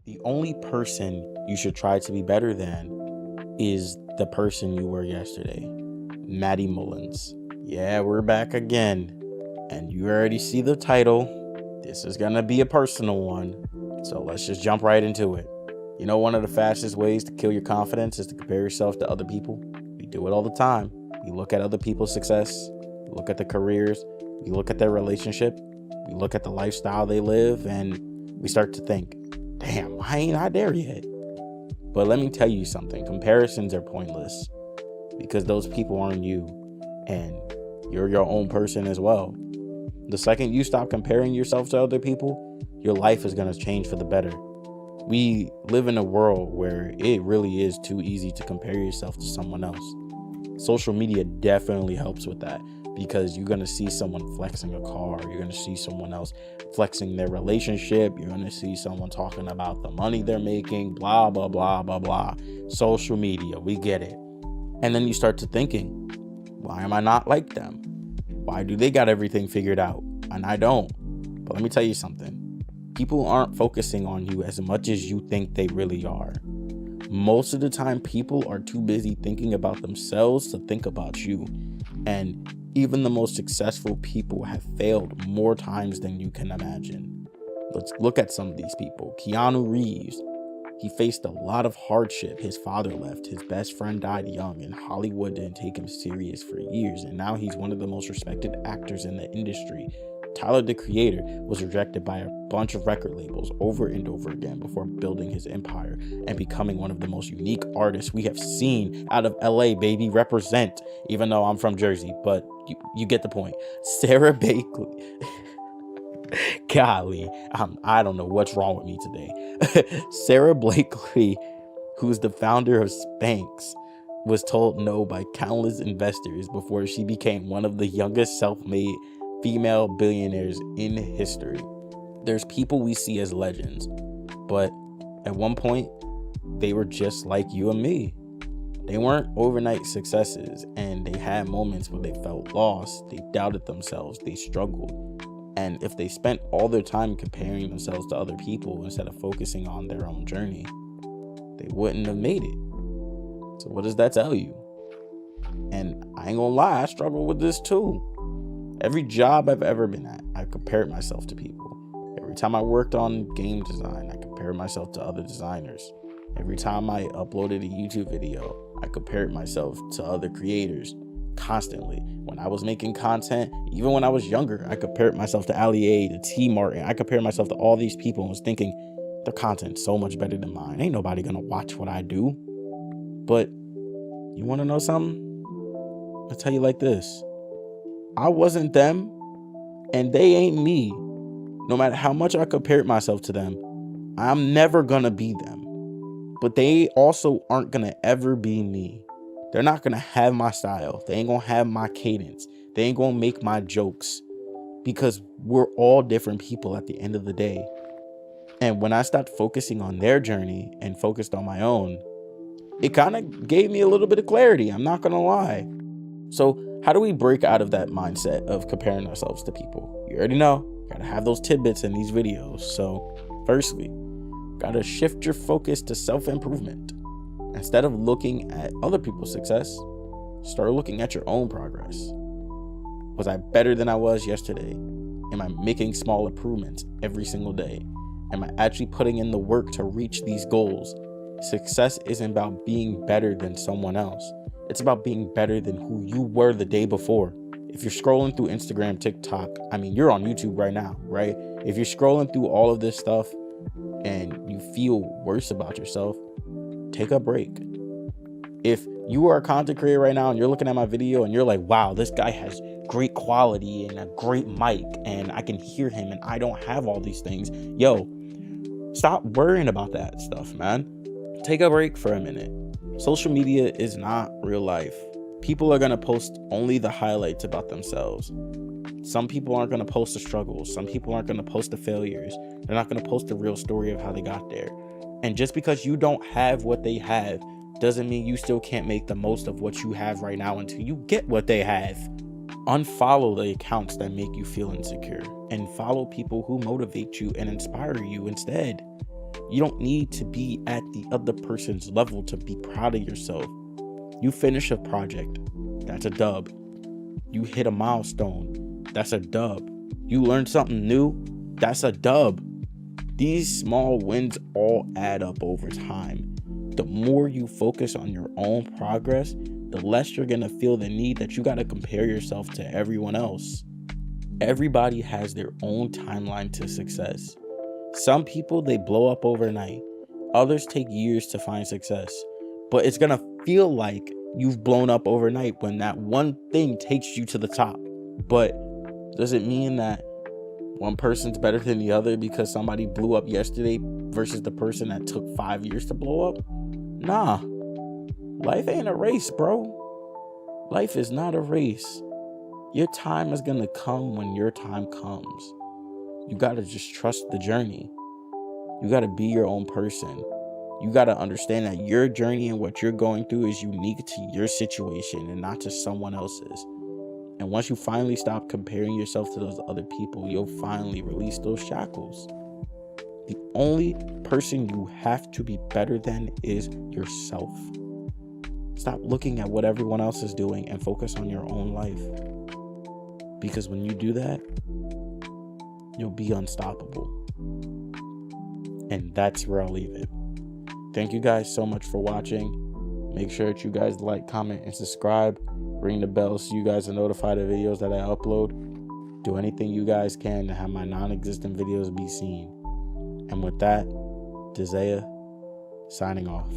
The only person you should try to be better than is the person you were yesterday. Maddie Mullins. Yeah, we're back again. And you already see the title. This is gonna be a personal one. So let's just jump right into it. You know, one of the fastest ways to kill your confidence is to compare yourself to other people. We do it all the time. We look at other people's success. We look at their careers. We look at their relationship. We look at the lifestyle they live, and we start to think, damn, why ain't I there yet? But let me tell you something. Comparisons are pointless because those people aren't you, and you're your own person as well. The second you stop comparing yourself to other people, your life is going to change for the better. We live in a world where it really is too easy to compare yourself to someone else. Social media definitely helps with that because you're going to see someone flexing a car. You're going to see someone else flexing their relationship. You're going to see someone talking about the money they're making, blah, blah, blah, blah, blah. Social media, we get it. And then you start to thinking, why am I not like them? Why do they got everything figured out and I don't? But let me tell you something. People aren't focusing on you as much as you think they really are. Most of the time, people are too busy thinking about themselves to think about you. And even the most successful people have failed more times than you can imagine. Let's look at some of these people. Keanu Reeves, he faced a lot of hardship. His father left, his best friend died young, and Hollywood didn't take him serious for years. And now he's one of the most respected actors in the industry. Tyler, the Creator, was rejected by a bunch of record labels over and over again before building his empire and becoming one of the most unique artists we have seen out of LA, baby. Represent, even though I'm from Jersey, but you get the point. Sarah Blakely. Golly, I don't know what's wrong with me today. Sarah Blakely, who's the founder of Spanx, was told no by countless investors before she became one of the youngest self-made female billionaires in history. There's people we see as legends, but at one point, they were just like you and me. They weren't overnight successes, and they had moments where they felt lost, they doubted themselves, they struggled. And if they spent all their time comparing themselves to other people instead of focusing on their own journey, they wouldn't have made it. So what does that tell you? And I ain't gonna lie, I struggle with this too. Every job I've ever been at, I compared myself to people. Every time I worked on game design, I compared myself to other designers. Every time I uploaded a YouTube video, I compared myself to other creators constantly. When I was making content, even when I was younger, I compared myself to Ali A, to T Martin. I compared myself to all these people and was thinking, their content's so much better than mine. Ain't nobody gonna watch what I do. But you wanna know something? I'll tell you like this. I wasn't them, and they ain't me. No matter how much I compared myself to them, I'm never gonna be them. But they also aren't gonna ever be me. They're not gonna have my style. They ain't gonna have my cadence. They ain't gonna make my jokes, because we're all different people at the end of the day. And when I stopped focusing on their journey and focused on my own, it kind of gave me a little bit of clarity. I'm not gonna lie. So how do we break out of that mindset of comparing ourselves to people? You already know, gotta have those tidbits in these videos. So firstly, gotta shift your focus to self-improvement. Instead of looking at other people's success, start looking at your own progress. Was I better than I was yesterday? Am I making small improvements every single day? Am I actually putting in the work to reach these goals? Success isn't about being better than someone else. It's about being better than who you were the day before. If you're scrolling through Instagram, TikTok, you're on YouTube right now, right? If you're scrolling through all of this stuff and you feel worse about yourself, take a break. If you are a content creator right now and you're looking at my video and you're like, wow, this guy has great quality and a great mic and I can hear him and I don't have all these things. Yo, stop worrying about that stuff, man. Take a break for a minute. Social media is not real life. People are going to post only the highlights about themselves. Some people aren't going to post the struggles. Some people aren't going to post the failures. They're not going to post the real story of how they got there. And just because you don't have what they have doesn't mean you still can't make the most of what you have right now until you get what they have. Unfollow the accounts that make you feel insecure and follow people who motivate you and inspire you instead. You don't need to be at the other person's level to be proud of yourself. You finish a project, that's a dub. You hit a milestone, that's a dub. You learn something new, that's a dub. These small wins all add up over time. The more you focus on your own progress, the less you're gonna feel the need that you gotta compare yourself to everyone else. Everybody has their own timeline to success. Some people, they blow up overnight. Others take years to find success. But it's gonna feel like you've blown up overnight when that one thing takes you to the top. But does it mean that one person's better than the other because somebody blew up yesterday versus the person that took 5 years to blow up? Nah. Life ain't a race, bro. Life is not a race. Your time is gonna come when your time comes. You gotta just trust the journey. You gotta be your own person. You gotta understand that your journey and what you're going through is unique to your situation and not to someone else's. And once you finally stop comparing yourself to those other people, you'll finally release those shackles. The only person you have to be better than is yourself. Stop looking at what everyone else is doing and focus on your own life. Because when you do that, you'll be unstoppable. And that's where I'll leave it. Thank you guys so much for watching. Make sure that you guys like, comment, and subscribe. Ring the bell so you guys are notified of videos that I upload. Do anything you guys can to have my non-existent videos be seen. And with that, Desea signing off.